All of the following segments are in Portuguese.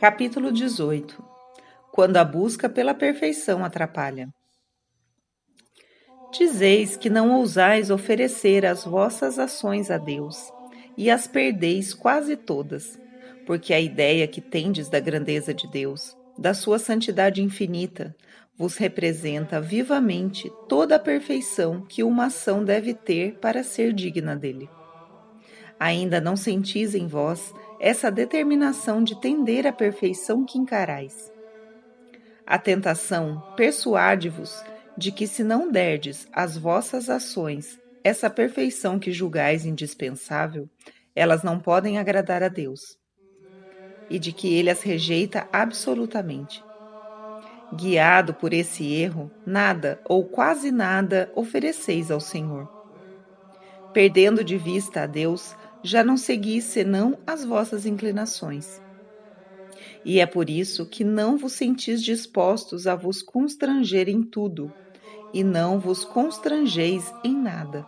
Capítulo 18. Quando a busca pela perfeição atrapalha. Dizeis que não ousais oferecer as vossas ações a Deus, e as perdeis quase todas, porque a ideia que tendes da grandeza de Deus, da sua santidade infinita, vos representa vivamente toda a perfeição que uma ação deve ter para ser digna dele. Ainda não sentis em vós essa determinação de tender à perfeição que encarais. A tentação persuade-vos de que, se não derdes às vossas ações essa perfeição que julgais indispensável, elas não podem agradar a Deus, e de que ele as rejeita absolutamente. Guiado por esse erro, nada ou quase nada ofereceis ao Senhor. Perdendo de vista a Deus, já não seguis senão as vossas inclinações. E é por isso que não vos sentis dispostos a vos constranger em tudo, e não vos constrangeis em nada.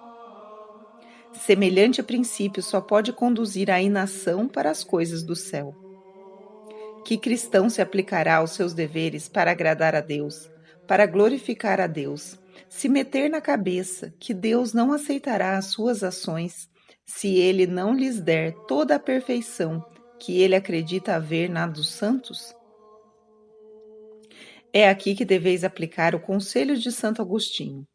Semelhante princípio só pode conduzir à inação para as coisas do céu. Que cristão se aplicará aos seus deveres para agradar a Deus, para glorificar a Deus, se meter na cabeça que Deus não aceitará as suas ações se ele não lhes der toda a perfeição que ele acredita haver na dos santos? É aqui que deveis aplicar o conselho de Santo Agostinho.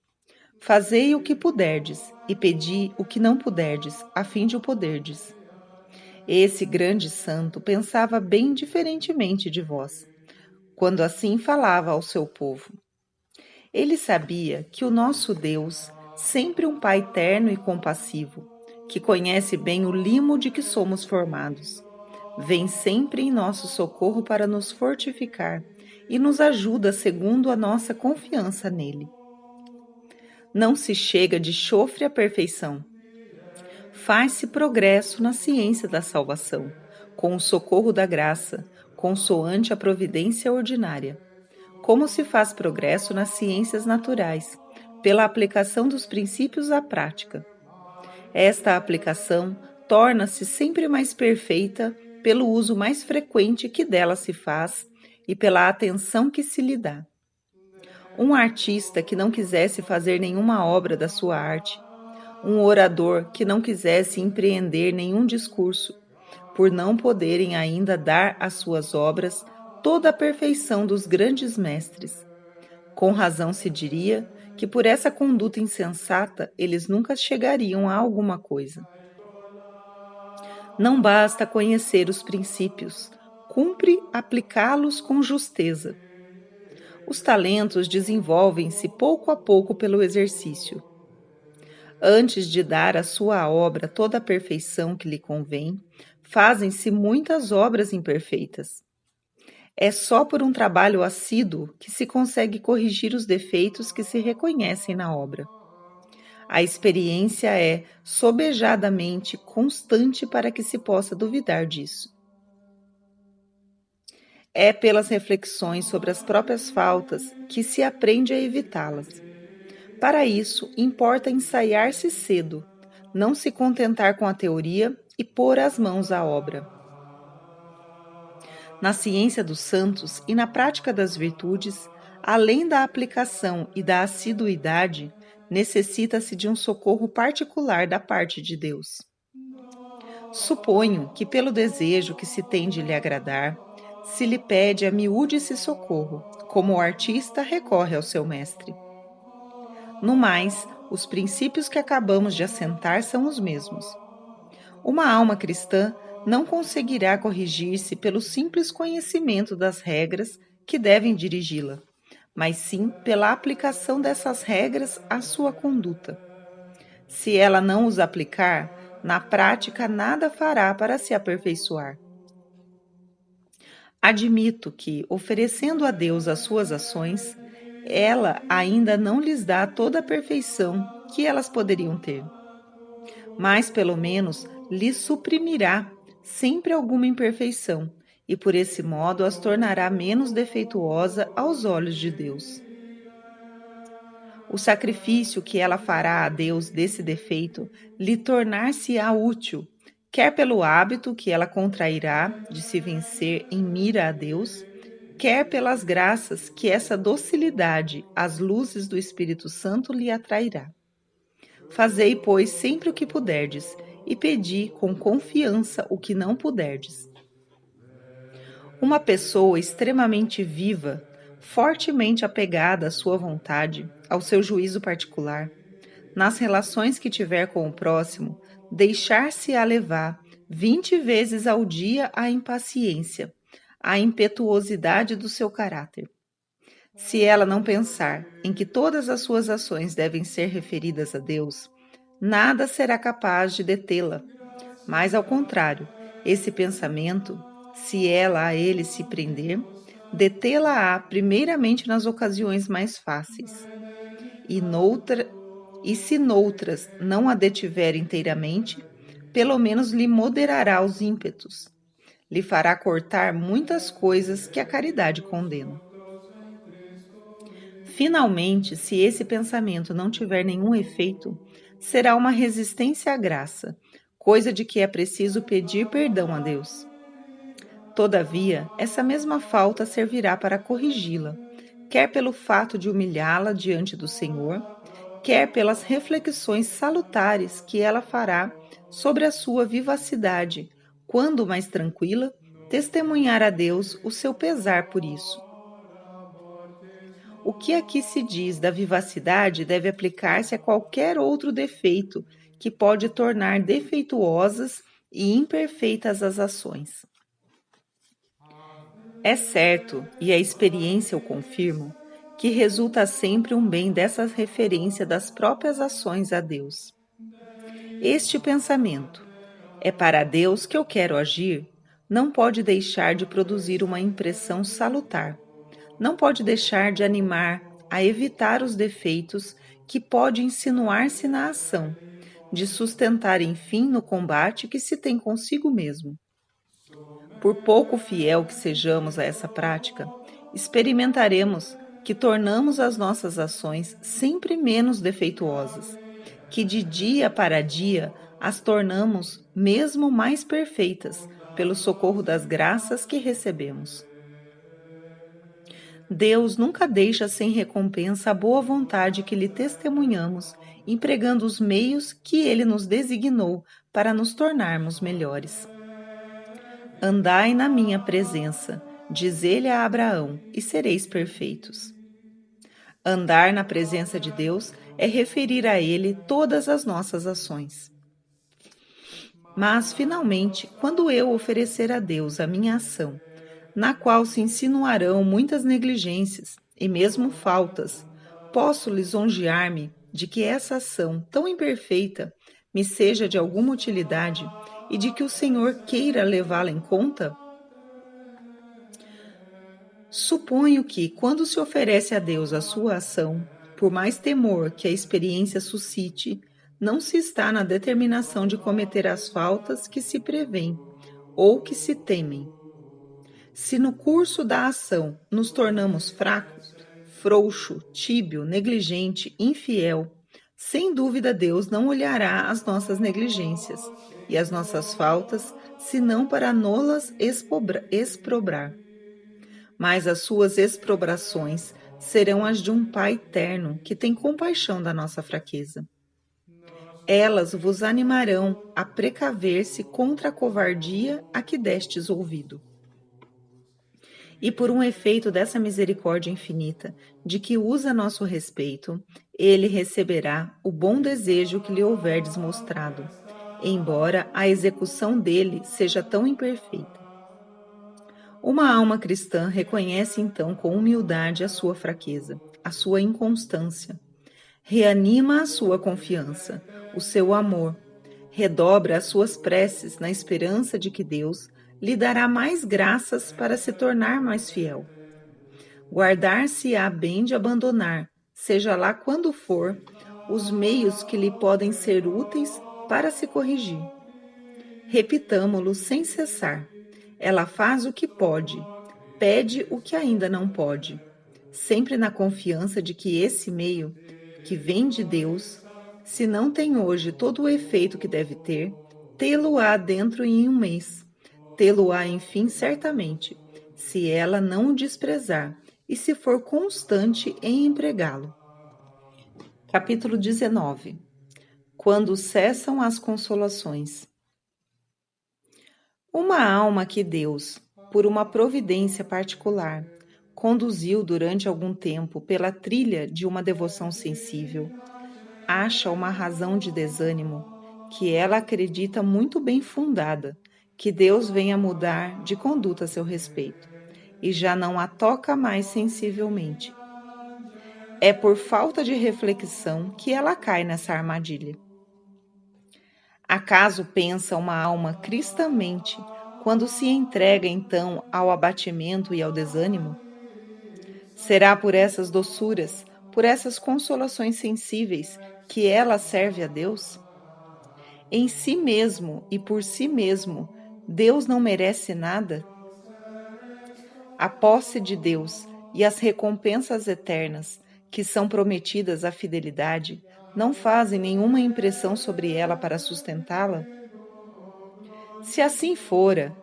Fazei o que puderdes, e pedi o que não puderdes, a fim de o poderdes. Esse grande santo pensava bem diferentemente de vós, quando assim falava ao seu povo. Ele sabia que o nosso Deus, sempre um Pai terno e compassivo, que conhece bem o limo de que somos formados, vem sempre em nosso socorro para nos fortificar e nos ajuda segundo a nossa confiança nele. Não se chega de chofre à perfeição. Faz-se progresso na ciência da salvação, com o socorro da graça, consoante a providência ordinária. Como se faz progresso nas ciências naturais, pela aplicação dos princípios à prática. Esta aplicação torna-se sempre mais perfeita pelo uso mais frequente que dela se faz e pela atenção que se lhe dá. Um artista que não quisesse fazer nenhuma obra da sua arte, um orador que não quisesse empreender nenhum discurso, por não poderem ainda dar às suas obras toda a perfeição dos grandes mestres. Com razão se diria que por essa conduta insensata eles nunca chegariam a alguma coisa. Não basta conhecer os princípios, cumpre aplicá-los com justeza. Os talentos desenvolvem-se pouco a pouco pelo exercício. Antes de dar à sua obra toda a perfeição que lhe convém, fazem-se muitas obras imperfeitas. É só por um trabalho assíduo que se consegue corrigir os defeitos que se reconhecem na obra. A experiência é sobejadamente constante para que se possa duvidar disso. É pelas reflexões sobre as próprias faltas que se aprende a evitá-las. Para isso, importa ensaiar-se cedo, não se contentar com a teoria e pôr as mãos à obra. Na ciência dos santos e na prática das virtudes, além da aplicação e da assiduidade, necessita-se de um socorro particular da parte de Deus. Suponho que, pelo desejo que se tem de lhe agradar, se lhe pede a miúde esse socorro, como o artista recorre ao seu mestre. No mais, os princípios que acabamos de assentar são os mesmos. Uma alma cristã não conseguirá corrigir-se pelo simples conhecimento das regras que devem dirigi-la, mas sim pela aplicação dessas regras à sua conduta. Se ela não os aplicar, na prática nada fará para se aperfeiçoar. Admito que, oferecendo a Deus as suas ações, ela ainda não lhes dá toda a perfeição que elas poderiam ter. Mas, pelo menos, lhes suprimirá sempre alguma imperfeição, e por esse modo as tornará menos defeituosa aos olhos de Deus. O sacrifício que ela fará a Deus desse defeito lhe tornar-se-á útil, quer pelo hábito que ela contrairá de se vencer em mira a Deus, quer pelas graças que essa docilidade às luzes do Espírito Santo lhe atrairá. Fazei, pois, sempre o que puderdes, e pedi com confiança o que não puderdes. Uma pessoa extremamente viva, fortemente apegada à sua vontade, ao seu juízo particular, nas relações que tiver com o próximo, deixar-se-á levar 20 vezes ao dia à impaciência, à impetuosidade do seu caráter. Se ela não pensar em que todas as suas ações devem ser referidas a Deus, nada será capaz de detê-la. Mas, ao contrário, esse pensamento, se ela a ele se prender, detê-la-á primeiramente nas ocasiões mais fáceis. E se noutras não a detiver inteiramente, pelo menos lhe moderará os ímpetos, lhe fará cortar muitas coisas que a caridade condena. Finalmente, se esse pensamento não tiver nenhum efeito, será uma resistência à graça, coisa de que é preciso pedir perdão a Deus. Todavia, essa mesma falta servirá para corrigi-la, quer pelo fato de humilhá-la diante do Senhor, quer pelas reflexões salutares que ela fará sobre a sua vivacidade, quando mais tranquila, testemunhar a Deus o seu pesar por isso. O que aqui se diz da vivacidade deve aplicar-se a qualquer outro defeito que pode tornar defeituosas e imperfeitas as ações. É certo, e a experiência o confirma, que resulta sempre um bem dessa referência das próprias ações a Deus. Este pensamento, é para Deus que eu quero agir, não pode deixar de produzir uma impressão salutar, não pode deixar de animar a evitar os defeitos que pode insinuar-se na ação, de sustentar, enfim, no combate que se tem consigo mesmo. Por pouco fiel que sejamos a essa prática, experimentaremos que tornamos as nossas ações sempre menos defeituosas, que de dia para dia as tornamos mesmo mais perfeitas pelo socorro das graças que recebemos. Deus nunca deixa sem recompensa a boa vontade que lhe testemunhamos, empregando os meios que ele nos designou para nos tornarmos melhores. Andai na minha presença, diz ele a Abraão, e sereis perfeitos. Andar na presença de Deus é referir a ele todas as nossas ações. Mas, finalmente, quando eu oferecer a Deus a minha ação, na qual se insinuarão muitas negligências e mesmo faltas, posso lisonjear-me de que essa ação tão imperfeita me seja de alguma utilidade e de que o Senhor queira levá-la em conta? Suponho que, quando se oferece a Deus a sua ação, por mais temor que a experiência suscite, não se está na determinação de cometer as faltas que se prevêem ou que se temem. Se no curso da ação nos tornamos fracos, frouxo, tíbio, negligente, infiel, sem dúvida Deus não olhará as nossas negligências e as nossas faltas, senão para nolas exprobrar. Mas as suas exprobrações serão as de um Pai terno que tem compaixão da nossa fraqueza. Elas vos animarão a precaver-se contra a covardia a que destes ouvido. E por um efeito dessa misericórdia infinita, de que usa nosso respeito, ele receberá o bom desejo que lhe houverdes mostrado, embora a execução dele seja tão imperfeita. Uma alma cristã reconhece então com humildade a sua fraqueza, a sua inconstância, reanima a sua confiança, o seu amor, redobra as suas preces na esperança de que Deus lhe dará mais graças para se tornar mais fiel. Guardar-se-á bem de abandonar, seja lá quando for, os meios que lhe podem ser úteis para se corrigir. Repitamo-lo sem cessar. Ela faz o que pode, pede o que ainda não pode, sempre na confiança de que esse meio, que vem de Deus, se não tem hoje todo o efeito que deve ter, tê-lo-á dentro em 1 mês, tê-lo-á enfim certamente, se ela não o desprezar e se for constante em empregá-lo. Capítulo 19. Quando cessam as consolações. Uma alma que Deus, por uma providência particular, conduziu durante algum tempo pela trilha de uma devoção sensível, acha uma razão de desânimo que ela acredita muito bem fundada, que Deus venha mudar de conduta a seu respeito, e já não a toca mais sensivelmente. É por falta de reflexão que ela cai nessa armadilha. Acaso pensa uma alma cristamente quando se entrega então ao abatimento e ao desânimo? Será por essas doçuras, por essas consolações sensíveis, que ela serve a Deus? Em si mesmo e por si mesmo, Deus não merece nada? A posse de Deus e as recompensas eternas, que são prometidas à fidelidade, não fazem nenhuma impressão sobre ela para sustentá-la? Se assim fora,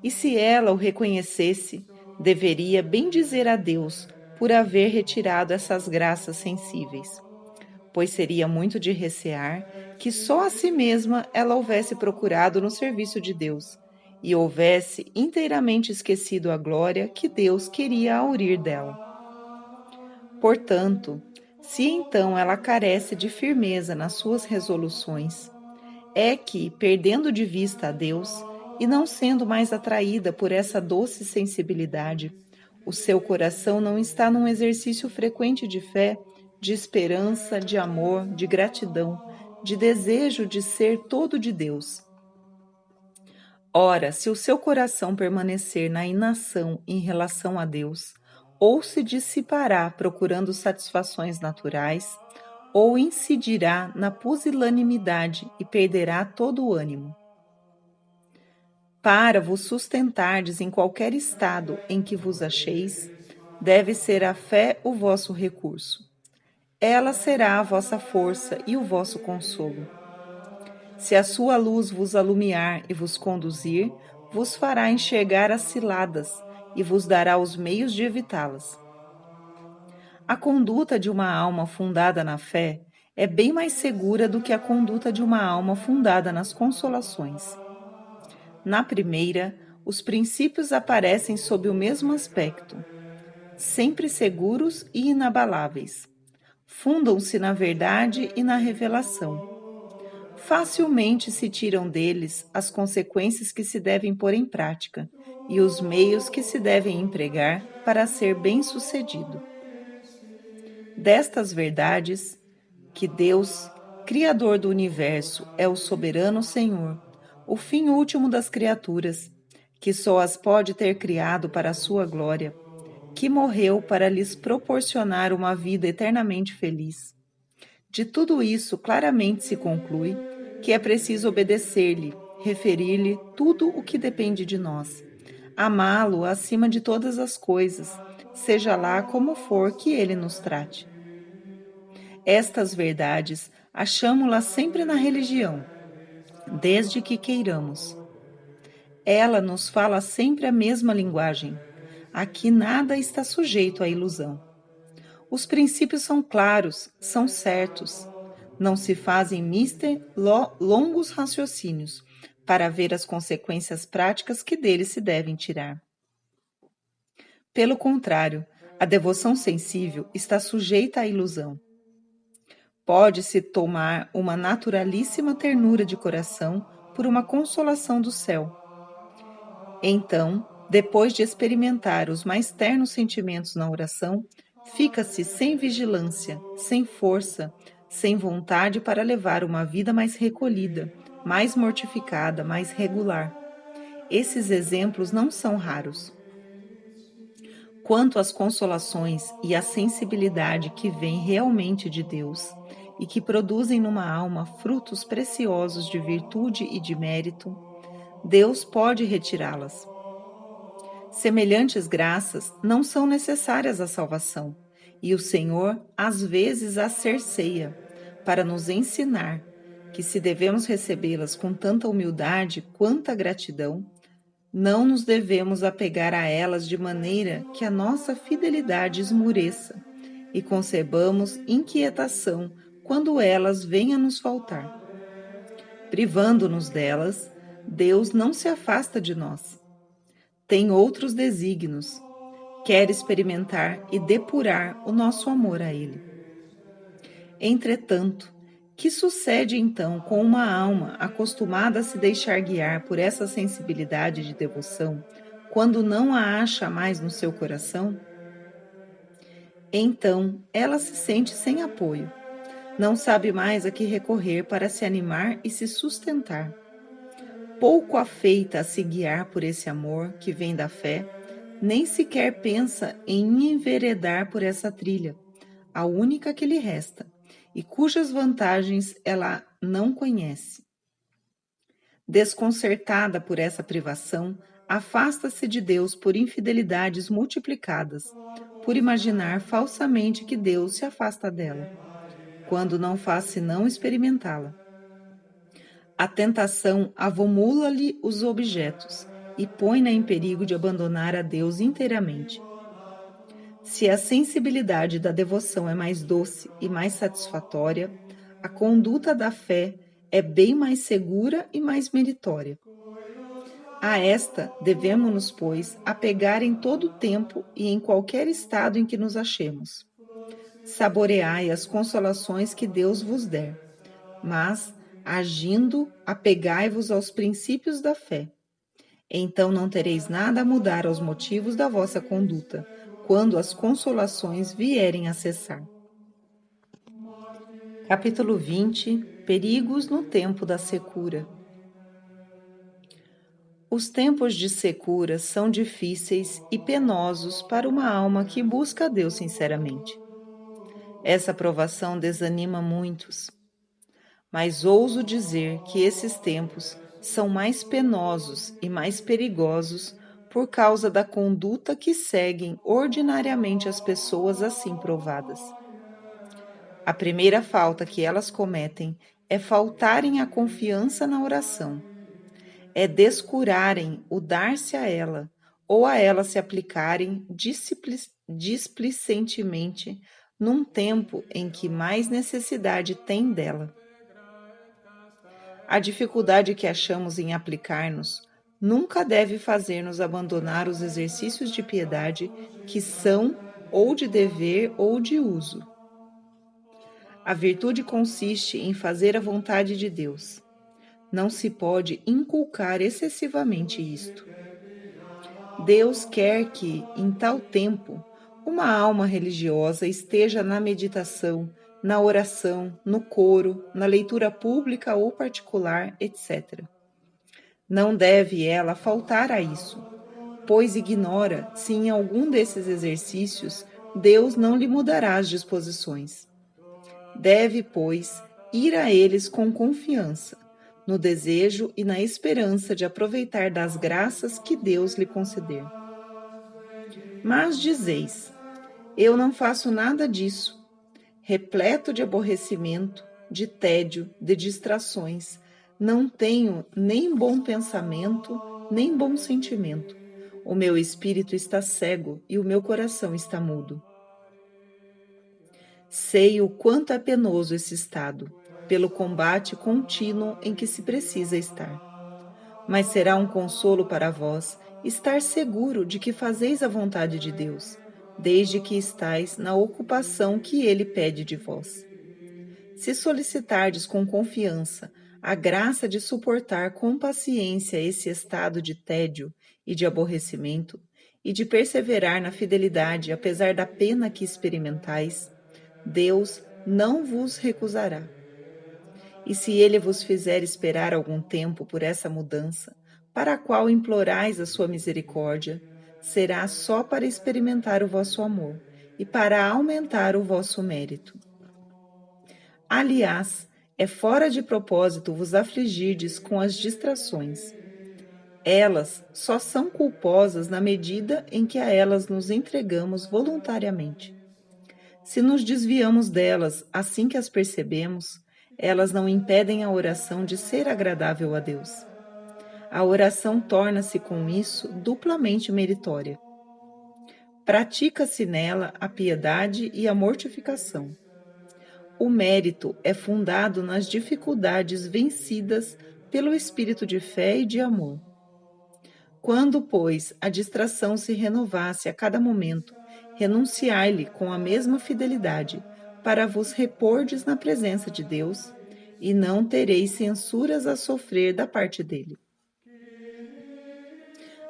e se ela o reconhecesse, deveria bendizer a Deus por haver retirado essas graças sensíveis, pois seria muito de recear que só a si mesma ela houvesse procurado no serviço de Deus e houvesse inteiramente esquecido a glória que Deus queria aurir dela. Portanto, se então ela carece de firmeza nas suas resoluções, é que, perdendo de vista a Deus e não sendo mais atraída por essa doce sensibilidade, o seu coração não está num exercício frequente de fé, de esperança, de amor, de gratidão, de desejo de ser todo de Deus. Ora, se o seu coração permanecer na inação em relação a Deus, ou se dissipará procurando satisfações naturais, ou incidirá na pusilanimidade e perderá todo o ânimo. Para vos sustentardes em qualquer estado em que vos acheis, deve ser a fé o vosso recurso. Ela será a vossa força e o vosso consolo. Se a sua luz vos alumiar e vos conduzir, vos fará enxergar as ciladas e vos dará os meios de evitá-las. A conduta de uma alma fundada na fé é bem mais segura do que a conduta de uma alma fundada nas consolações. Na primeira, os princípios aparecem sob o mesmo aspecto, sempre seguros e inabaláveis. Fundam-se na verdade e na revelação. Facilmente se tiram deles as consequências que se devem pôr em prática e os meios que se devem empregar para ser bem-sucedido. Destas verdades, que Deus, Criador do universo, é o soberano Senhor, o fim último das criaturas, que só as pode ter criado para a sua glória, que morreu para lhes proporcionar uma vida eternamente feliz. De tudo isso, claramente se conclui que é preciso obedecer-lhe, referir-lhe tudo o que depende de nós, amá-lo acima de todas as coisas, seja lá como for que ele nos trate. Estas verdades achamo-las sempre na religião, desde que queiramos. Ela nos fala sempre a mesma linguagem. Aqui nada está sujeito à ilusão. Os princípios são claros, são certos. Não se fazem mister longos raciocínios para ver as consequências práticas que deles se devem tirar. Pelo contrário, a devoção sensível está sujeita à ilusão. Pode-se tomar uma naturalíssima ternura de coração por uma consolação do céu. Então, depois de experimentar os mais ternos sentimentos na oração, fica-se sem vigilância, sem força, sem vontade para levar uma vida mais recolhida, mais mortificada, mais regular. Esses exemplos não são raros. Quanto às consolações e à sensibilidade que vem realmente de Deus e que produzem numa alma frutos preciosos de virtude e de mérito, Deus pode retirá-las. Semelhantes graças não são necessárias à salvação, e o Senhor às vezes as cerceia, para nos ensinar que se devemos recebê-las com tanta humildade quanta gratidão, não nos devemos apegar a elas de maneira que a nossa fidelidade esmureça e concebamos inquietação quando elas venham a nos faltar. Privando-nos delas, Deus não se afasta de nós. Tem outros desígnios. Quer experimentar e depurar o nosso amor a Ele. Entretanto, que sucede então com uma alma acostumada a se deixar guiar por essa sensibilidade de devoção, quando não a acha mais no seu coração? Então, ela se sente sem apoio, não sabe mais a que recorrer para se animar e se sustentar. Pouco afeita a se guiar por esse amor que vem da fé, nem sequer pensa em enveredar por essa trilha, a única que lhe resta, e cujas vantagens ela não conhece. Desconcertada por essa privação, afasta-se de Deus por infidelidades multiplicadas, por imaginar falsamente que Deus se afasta dela, quando não faz senão experimentá-la. A tentação avomula-lhe os objetos e põe-na em perigo de abandonar a Deus inteiramente. Se a sensibilidade da devoção é mais doce e mais satisfatória, a conduta da fé é bem mais segura e mais meritória. A esta devemos-nos, pois, apegar em todo o tempo e em qualquer estado em que nos achemos. Saboreai as consolações que Deus vos der, mas, agindo, apegai-vos aos princípios da fé. Então não tereis nada a mudar aos motivos da vossa conduta, quando as consolações vierem a cessar. Capítulo 20. Perigos no tempo da secura. Os tempos de secura são difíceis e penosos para uma alma que busca a Deus sinceramente. Essa provação desanima muitos, mas ouso dizer que esses tempos são mais penosos e mais perigosos por causa da conduta que seguem ordinariamente as pessoas assim provadas. A primeira falta que elas cometem é faltarem a confiança na oração, é descurarem o dar-se a ela, ou a ela se aplicarem displicentemente num tempo em que mais necessidade tem dela. A dificuldade que achamos em aplicar-nos nunca deve fazer-nos abandonar os exercícios de piedade que são ou de dever ou de uso. A virtude consiste em fazer a vontade de Deus. Não se pode inculcar excessivamente isto. Deus quer que, em tal tempo, uma alma religiosa esteja na meditação, na oração, no coro, na leitura pública ou particular, etc. Não deve ela faltar a isso, pois ignora se em algum desses exercícios Deus não lhe mudará as disposições. Deve, pois, ir a eles com confiança, no desejo e na esperança de aproveitar das graças que Deus lhe conceder. Mas dizeis, eu não faço nada disso, repleto de aborrecimento, de tédio, de distrações, não tenho nem bom pensamento, nem bom sentimento. O meu espírito está cego e o meu coração está mudo. Sei o quanto é penoso esse estado, pelo combate contínuo em que se precisa estar. Mas será um consolo para vós estar seguro de que fazeis a vontade de Deus, desde que estais na ocupação que Ele pede de vós. Se solicitardes com confiança a graça de suportar com paciência esse estado de tédio e de aborrecimento, e de perseverar na fidelidade apesar da pena que experimentais, Deus não vos recusará. E se Ele vos fizer esperar algum tempo por essa mudança, para a qual implorais a sua misericórdia, será só para experimentar o vosso amor e para aumentar o vosso mérito. Aliás, é fora de propósito vos afligirdes com as distrações. Elas só são culposas na medida em que a elas nos entregamos voluntariamente. Se nos desviamos delas assim que as percebemos, elas não impedem a oração de ser agradável a Deus. A oração torna-se, com isso, duplamente meritória. Pratica-se nela a piedade e a mortificação. O mérito é fundado nas dificuldades vencidas pelo espírito de fé e de amor. Quando, pois, a distração se renovasse a cada momento, renunciai-lhe com a mesma fidelidade, para vos repordes na presença de Deus, e não tereis censuras a sofrer da parte dele.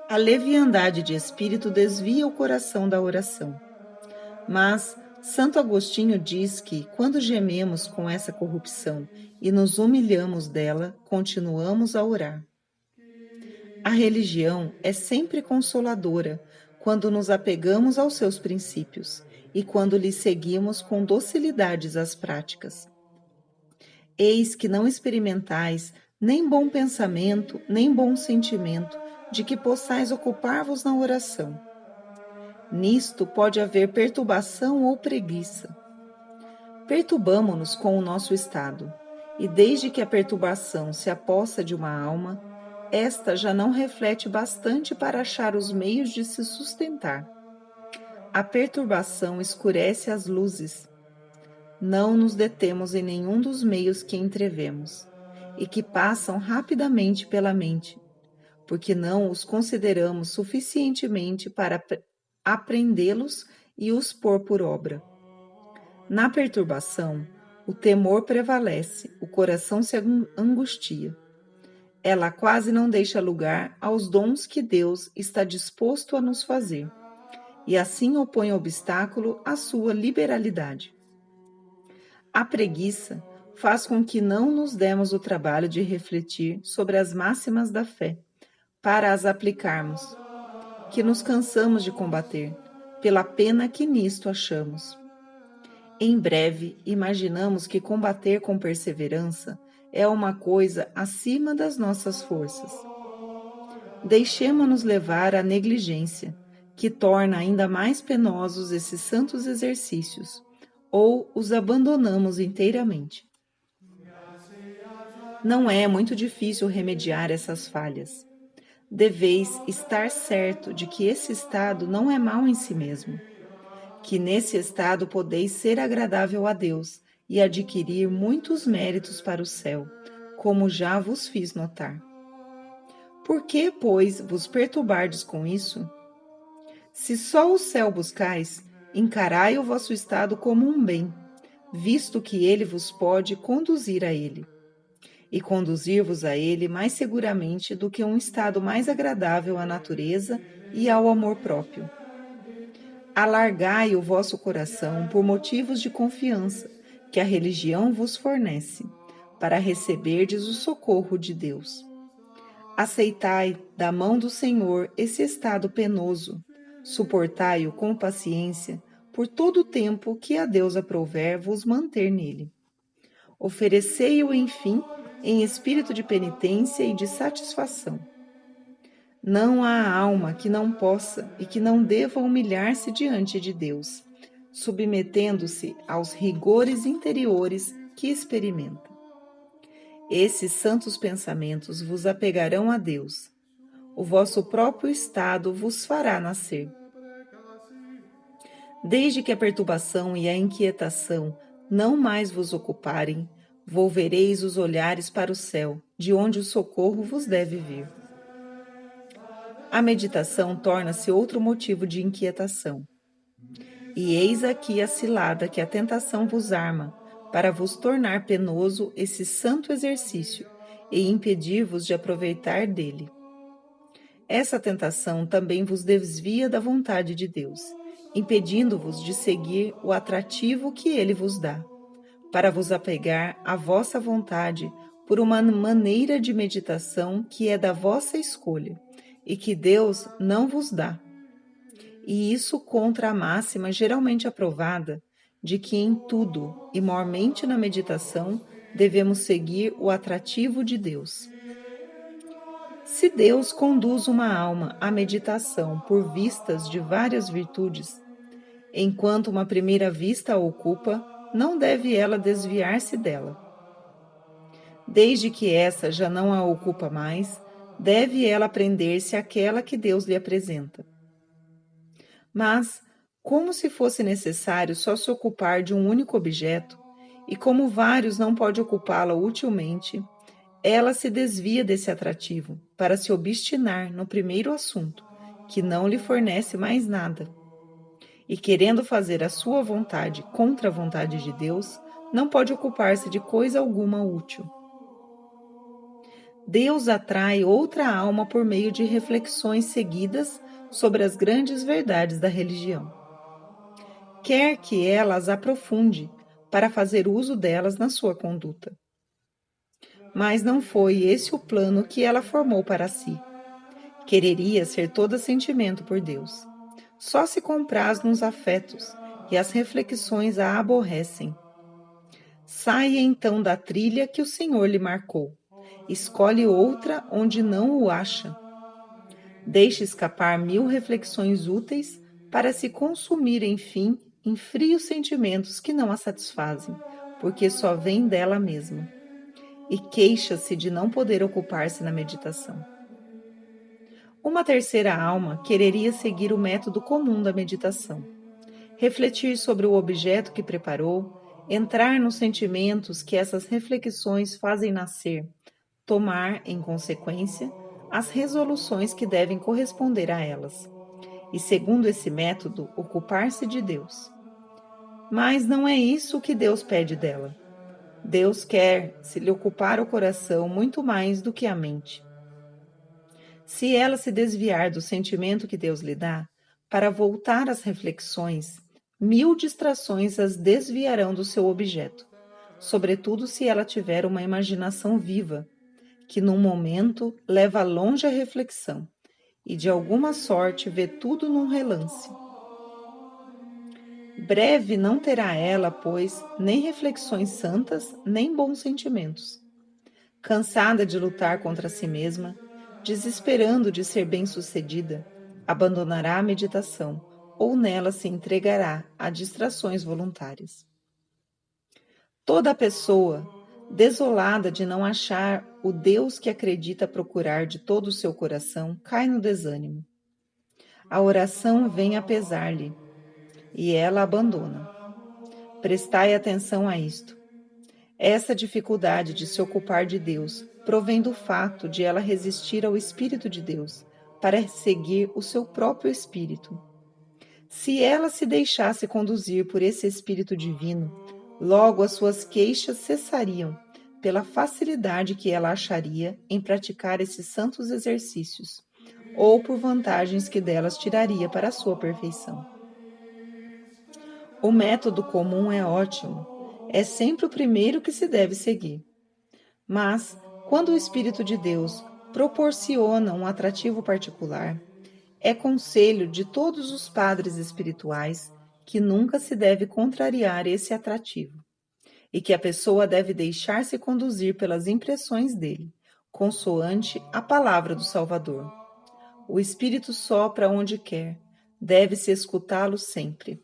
A leviandade de espírito desvia o coração da oração. Mas Santo Agostinho diz que, quando gememos com essa corrupção e nos humilhamos dela, continuamos a orar. A religião é sempre consoladora quando nos apegamos aos seus princípios e quando lhe seguimos com docilidades as práticas. Eis que não experimentais nem bom pensamento, nem bom sentimento, de que possais ocupar-vos na oração. Nisto pode haver perturbação ou preguiça. Perturbamo-nos com o nosso estado, e desde que a perturbação se apossa de uma alma, esta já não reflete bastante para achar os meios de se sustentar. A perturbação escurece as luzes. Não nos detemos em nenhum dos meios que entrevemos, e que passam rapidamente pela mente, porque não os consideramos suficientemente para aprendê-los e os pôr por obra. Na perturbação, o temor prevalece, o coração se angustia. Ela quase não deixa lugar aos dons que Deus está disposto a nos fazer, e assim opõe obstáculo à sua liberalidade. A preguiça faz com que não nos demos o trabalho de refletir sobre as máximas da fé, para as aplicarmos, que nos cansamos de combater, pela pena que nisto achamos. Em breve, imaginamos que combater com perseverança é uma coisa acima das nossas forças. Deixemo-nos levar à negligência, que torna ainda mais penosos esses santos exercícios, ou os abandonamos inteiramente. Não é muito difícil remediar essas falhas. Deveis estar certo de que esse estado não é mau em si mesmo, que nesse estado podeis ser agradável a Deus e adquirir muitos méritos para o céu, como já vos fiz notar. Por que, pois, vos perturbardes com isso? Se só o céu buscais, encarai o vosso estado como um bem, visto que ele vos pode conduzir a ele, e conduzir-vos a ele mais seguramente do que um estado mais agradável à natureza e ao amor próprio. Alargai o vosso coração por motivos de confiança que a religião vos fornece, para receberdes o socorro de Deus. Aceitai da mão do Senhor esse estado penoso, suportai-o com paciência por todo o tempo que a Deus aprouver vos manter nele. Oferecei-o, enfim, em espírito de penitência e de satisfação. Não há alma que não possa e que não deva humilhar-se diante de Deus, submetendo-se aos rigores interiores que experimenta. Esses santos pensamentos vos apegarão a Deus. O vosso próprio estado vos fará nascer. Desde que a perturbação e a inquietação não mais vos ocuparem, volvereis os olhares para o céu, de onde o socorro vos deve vir. A meditação torna-se outro motivo de inquietação. E eis aqui a cilada que a tentação vos arma, para vos tornar penoso esse santo exercício e impedir-vos de aproveitar dele. Essa tentação também vos desvia da vontade de Deus, impedindo-vos de seguir o atrativo que ele vos dá, para vos apegar à vossa vontade por uma maneira de meditação que é da vossa escolha e que Deus não vos dá. E isso contra a máxima geralmente aprovada de que em tudo, e mormente na meditação, devemos seguir o atrativo de Deus. Se Deus conduz uma alma à meditação por vistas de várias virtudes, enquanto uma primeira vista a ocupa, não deve ela desviar-se dela. Desde que essa já não a ocupa mais, deve ela prender-se àquela que Deus lhe apresenta. Mas, como se fosse necessário só se ocupar de um único objeto, e como vários não pode ocupá-la utilmente, ela se desvia desse atrativo para se obstinar no primeiro assunto, que não lhe fornece mais nada. E querendo fazer a sua vontade contra a vontade de Deus, não pode ocupar-se de coisa alguma útil. Deus atrai outra alma por meio de reflexões seguidas sobre as grandes verdades da religião. Quer que ela as aprofunde para fazer uso delas na sua conduta. Mas não foi esse o plano que ela formou para si. Quereria ser toda sentimento por Deus. Só se compraz nos afetos, e as reflexões a aborrecem. Saia então da trilha que o Senhor lhe marcou. Escolhe outra onde não o acha. Deixe escapar 1000 reflexões úteis para se consumir, enfim, em frios sentimentos que não a satisfazem, porque só vêm dela mesma. E queixa-se de não poder ocupar-se na meditação. Uma terceira alma quereria seguir o método comum da meditação. Refletir sobre o objeto que preparou, entrar nos sentimentos que essas reflexões fazem nascer, tomar, em consequência, as resoluções que devem corresponder a elas. E, segundo esse método, ocupar-se de Deus. Mas não é isso que Deus pede dela. Deus quer se lhe ocupar o coração muito mais do que a mente. Se ela se desviar do sentimento que Deus lhe dá, para voltar às reflexões, 1000 distrações as desviarão do seu objeto, sobretudo se ela tiver uma imaginação viva, que num momento leva longe a reflexão e de alguma sorte vê tudo num relance. Breve não terá ela, pois, nem reflexões santas, nem bons sentimentos. Cansada de lutar contra si mesma, desesperando de ser bem-sucedida, abandonará a meditação ou nela se entregará a distrações voluntárias. Toda pessoa, desolada de não achar o Deus que acredita procurar de todo o seu coração, cai no desânimo. A oração vem a pesar-lhe e ela abandona. Prestai atenção a isto. Essa dificuldade de se ocupar de Deus provém do fato de ela resistir ao Espírito de Deus para seguir o seu próprio espírito. Se ela se deixasse conduzir por esse Espírito divino, logo as suas queixas cessariam pela facilidade que ela acharia em praticar esses santos exercícios, ou por vantagens que delas tiraria para a sua perfeição. O método comum é ótimo, é sempre o primeiro que se deve seguir. Mas, quando o Espírito de Deus proporciona um atrativo particular, é conselho de todos os padres espirituais que nunca se deve contrariar esse atrativo, e que a pessoa deve deixar-se conduzir pelas impressões dele, consoante a palavra do Salvador. O Espírito sopra onde quer, deve-se escutá-lo sempre.